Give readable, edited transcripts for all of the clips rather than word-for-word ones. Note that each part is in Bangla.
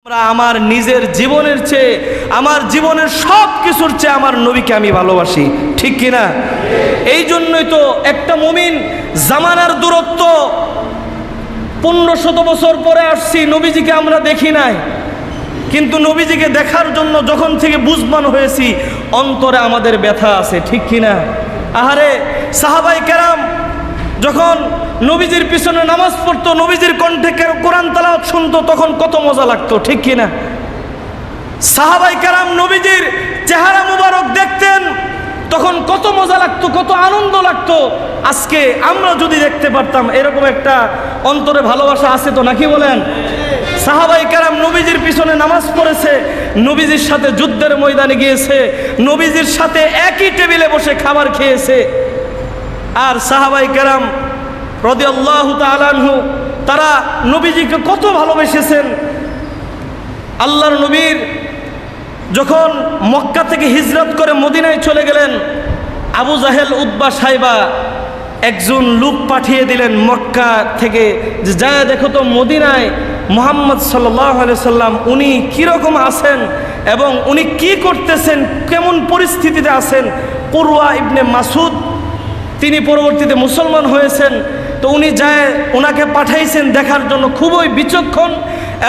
আমার নিজের জীবনের চেয়ে, আমার জীবনের সব কিছুর চেয়ে আমার নবীকে আমি ভালোবাসি, ঠিক কিনা? এই জন্যই তো একটা মুমিন, জামানার দূরত্ব 1500 বছর পরে আসছি, নবীজিকে আমরা দেখি নাই, কিন্তু নবীজিকে দেখার জন্য যখন থেকে বুঝবান হয়েছি অন্তরে আমাদের ব্যথা আছে, ঠিক কিনা? আহারে, সাহাবায়ে কেরাম যখন নবীজির পিছনে নামাজ পড়তো, নবীজির কণ্ঠে কোরআন তেলাওয়াত শুনতো, তখন কত মজা লাগতো, ঠিক কিনা? সাহাবায়ে কেরাম নবীজির চেহারা মুবারক দেখতেন, তখন কত মজা লাগতো, কত আনন্দ লাগতো। আজকে আমরা যদি দেখতে পারতাম, এরকম একটা অন্তরে ভালোবাসা আছে তো, নাকি বলেন? সাহাবায়ে কেরাম নবীজির পিছনে নামাজ পড়েছে, নবীজির সাথে যুদ্ধের ময়দানে গিয়েছে, নবীজির সাথে একই টেবিলে বসে খাবার খেয়েছে। আর সাহাবায়ে কেরাম রাদিয়াল্লাহু তাআলা আনহু, তারা নবীজিকে কত ভালোবেসেছেন। আল্লাহর নবীর যখন মক্কা থেকে হিজরত করে মদিনায় চলে গেলেন, আবু জাহেল, উতবা, সাইবা একজন লোক পাঠিয়ে দিলেন মক্কা থেকে, যে যায় দেখো তো মদিনায় মুহাম্মদ সাল্লাল্লাহু আলাইহি সাল্লাম উনি কীরকম আছেন এবং উনি কি করতেছেন, কেমন পরিস্থিতিতে আছেন। কুরওয়া ইবনে মাসুদ তিনি পরবর্তীতে মুসলমান হয়েছেন, তো উনি যায়, ওনাকে পাঠাইছেন দেখার জন্য। খুবই বিচক্ষণ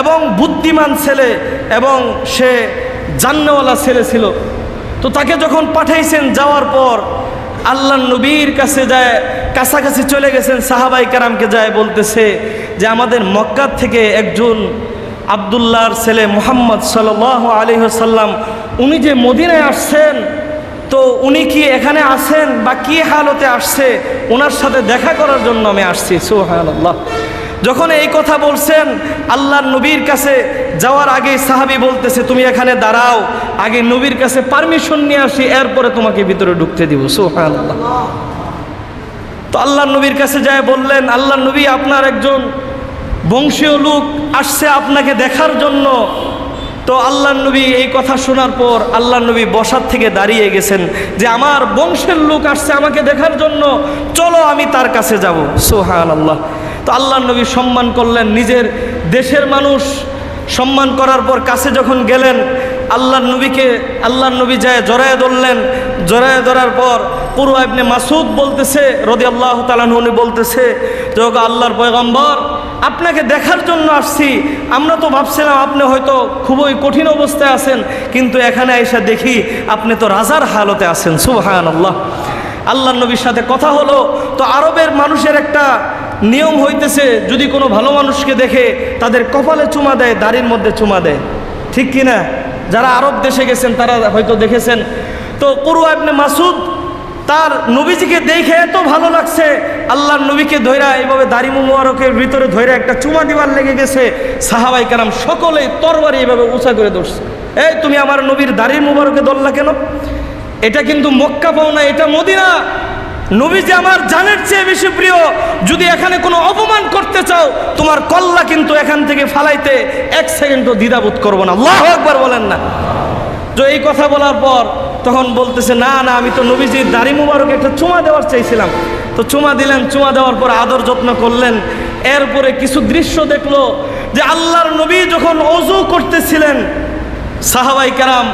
এবং বুদ্ধিমান ছেলে এবং সে জান্নাওয়ালা ছেলে ছিল। তো তাকে যখন পাঠাইছেন, যাওয়ার পর আল্লাহর নবীর কাছে যায়, কাছাকাছি চলে গেছেন, সাহাবায়ে কেরামকে যায় বলতেছে যে আমাদের মক্কা থেকে একজন আব্দুল্লাহর ছেলে মুহাম্মদ সাল্লাল্লাহু আলাইহি ওয়াসাল্লাম উনি যে মদিনায় আসছেন, তো উনি কি এখানে আছেন বা কি হালতে আসছে, ওনার সাথে দেখা করার জন্য আমি আসছি। সুবহানাল্লাহ। যখন এই কথা বলছেন, আল্লাহর নবীর কাছে যাওয়ার আগে সাহাবী বলতেছে তুমি এখানে দাঁড়াও, আগে নবীর কাছে পারমিশন নিয়ে আসি, এরপরে তোমাকে ভিতরে ঢুকতে দিব। সুবহানাল্লাহ। তো আল্লাহর নবীর কাছে যায় বললেন, আল্লাহর নবী আপনার একজন বংশীয় লোক আসছে আপনাকে দেখার জন্য। তো আল্লাহর নবী এই কথা শোনার পর আল্লাহর নবী বসার থেকে দাঁড়িয়ে গেছেন যে আমার বংশের লোক আসছে আমাকে দেখার জন্য, চলো আমি তার কাছে যাব। সুবহানাল্লাহ। তো আল্লাহর নবী সম্মান করলেন, নিজের দেশের মানুষ সম্মান করার পর কাছে যখন গেলেন, আল্লাহর নবী যায় জড়ায় ধরলেন। জড়ায় ধরার পর কুরওয়া ইবনে মাসুদ বলতেছে রাদিয়াল্লাহু তাআলা আনহু, উনি বলতেছে যে ওগো আল্লাহর পয়গম্বর, আপনাকে দেখার জন্য আসছি। আমরা তো ভাবছিলাম আপনি হয়তো খুবই কঠিন অবস্থায় আছেন, কিন্তু এখানে এসে দেখি আপনি তো রাজার হালতে আছেন। সুবহানাল্লাহ। আল্লাহর নবীর সাথে কথা হলো। তো আরবের মানুষের একটা নিয়ম হইতেছে, যদি কোনো ভালো মানুষকে দেখে তাদের কপালে চুমা দেয়, দাড়ির মধ্যে চুমা দেয়, ঠিক কিনা? যারা আরব দেশে গেছেন তারা হয়তো দেখেছেন। তো কুরওয়া ইবনে মাসুদ তার নবীজিকে দেখে এত ভালো লাগছে, আল্লাহর নবীকে ধইরা এইভাবে দাড়ি মুবারকের ভিতরে ধইরা একটা চুমা দিবার লেগে গেছে। সাহাবায়ে কেরাম সকলেই তরবারি এইভাবে উঁচা করে ধরছে। এই তুমি আমার নবীর দাড়ির মুবারকে ধরলা কেন? এটা কিন্তু মক্কা পাও না, এটা মদিনা। নবীজি আমার জানের চেয়ে বেশি প্রিয়। যদি এখানে কোনো অপমান করতে চাও, তোমার কল্লা কিন্তু এখান থেকে ফালাইতে 1 সেকেন্ডও দ্বিধাবোধ করবো না। আল্লাহু আকবার বলেন না? তো এই কথা বলার পর তখন বলতেছে না না, আমি তো নবীজির দাড়ি মুবারকে একটা চুমা দেওয়ার চাইছিলাম। তো চুমা দিলেন, চুমা দেওয়ার পর আদর যত্ন করলেন। এরপরে কিছু দৃশ্য দেখলো যে আল্লাহর নবী যখন ওযু করতেছিলেন, সাহাবায়ে কেরাম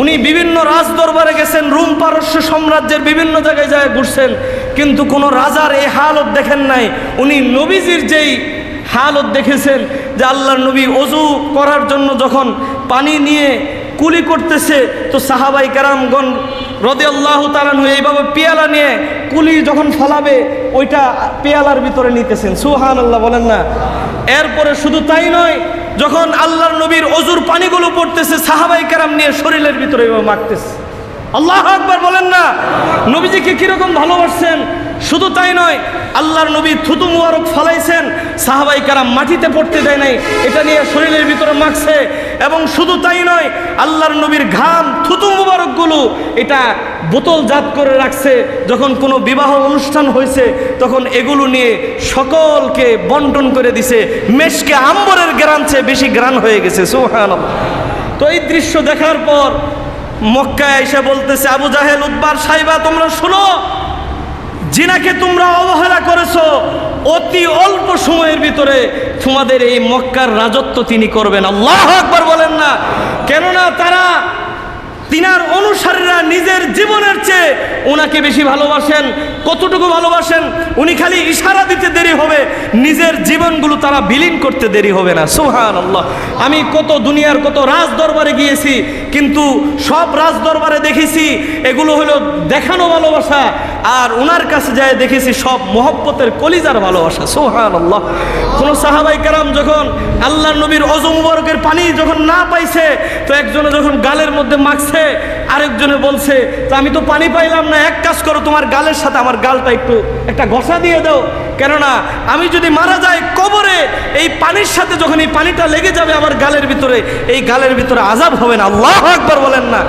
উনি বিভিন্ন রাজ দরবারে গেছেন, রোম পারস্য সাম্রাজ্যের বিভিন্ন জায়গায় যায় ঘুরছেন, কিন্তু কোনো রাজার এই হালত দেখেন নাই। উনি নবীজির যেই হালত দেখেছেন যে আল্লাহর নবী ওযু করার জন্য যখন পানি নিয়ে কুলি করতেছে, তো সাহাবায়ে কেরামগণ রাদিয়াল্লাহু তাআলা আনহু এইভাবে পেয়ালা নিয়ে কুলি যখন ফলাবে ওইটা পেয়ালার ভিতরে নিতেছেন। সুবহানাল্লাহ বলেন না? এরপরে শুধু তাই নয়, যখন আল্লাহর নবীর ওযুর পানিগুলো পড়তেছে, সাহাবায়ে কেরাম নিয়ে শরীরের ভিতরে এইভাবে মাখতেছে। আল্লাহু আকবার বলেন না? নবীজিকে কিরকম ভালোবাসছেন। শুধু তাই নয়, আল্লাহর নবী থুতু মুবারক ফলাইছেন, সাহাবায়ে কেরাম মাটিতে পড়তে দেয় নাই, এটা নিয়ে শরীরের ভিতরে মাখছে। এবং শুধু তাই নয়, আল্লাহর নবীর ঘাম থুতু মুবারকগুলো এটা বোতলজাত করে রাখছে। যখন কোনো বিবাহ অনুষ্ঠান হয়েছে তখন এগুলো নিয়ে সকলকে বন্টন করে দিছে। মেশকে আম্বরের গ্রান চেয়ে বেশি গ্রান হয়ে গেছে। সুবহানাল্লাহ। তো এই দৃশ্য দেখার পর মক্কায় এসে বলতেছে আবু জাহেল, উতবা, সাইবা, তোমরা শোনো, জিনাকে তোমরা অবহেলা করেছো, অতি অল্প সময়ের ভিতরে তোমাদের এই মক্কার রাজত্ব তিনি করবেন। আল্লাহু আকবার বলেন না? কেননা তারা তিনার অনুসারীরা নিজের জীবনের চেয়ে ওনাকে বেশি ভালোবাসেন। কতটুকু ভালোবাসেন? উনি খালি ইশারা দিতে দেরি হবে, নিজের জীবনগুলো তারা বিলীন করতে দেরি হবে না। সুবহানাল্লাহ। আমি কত দুনিয়ার কত রাজ দরবারে গিয়েছি, কিন্তু সব রাজ দরবারে দেখেছি এগুলো হলো দেখানো ভালোবাসা, আর ওনার কাছে যায় দেখেছি সব মহব্বতের কলিজার ভালোবাসা। সুবহানাল্লাহ। কোন সাহাবাই কেরাম যখন আল্লাহর নবীর ওযু মুবারকের পানি যখন না পাইছে, তো একজনে যখন গালের মধ্যে মাখছে, আরেকজনে বলছে তো আমি তো পানি পাইলাম না, এক কাজ করো তোমার গালের সাথে আমার গালটা একটু একটা ঘষা দিয়ে দাও, কেননা আমি যদি মারা যাই কবরে এই পানির সাথে যখন এই পানিটা লেগে যাবে আমার গালের ভিতরে, এই গালের ভিতরে আযাব হবে না। আল্লাহু আকবার বলেন না?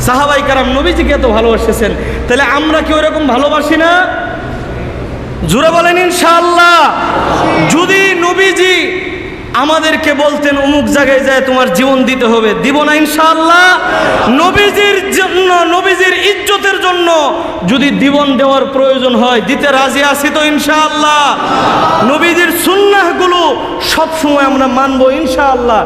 সাহাবাই কারাম নবীজিকে এত ভালোবাসেছেন, তাহলে আমরা কি ওরকম ভালোবাসি না? জোরে বলেন ইনশাআল্লাহ। যদি নবীজি আমাদেরকে বলতেন অমুক জায়গায় যায় তোমার জীবন দিতে হবে, দিব না ইনশাআল্লাহ? নবীজির জন্য, নবীজির ইজ্জতের জন্য যদি জীবন দেওয়ার প্রয়োজন হয় দিতে রাজি আছি তো ইনশাআল্লাহ? নবীজির সুন্নাহগুলো সব সময় আমরা মানবো ইনশাআল্লাহ।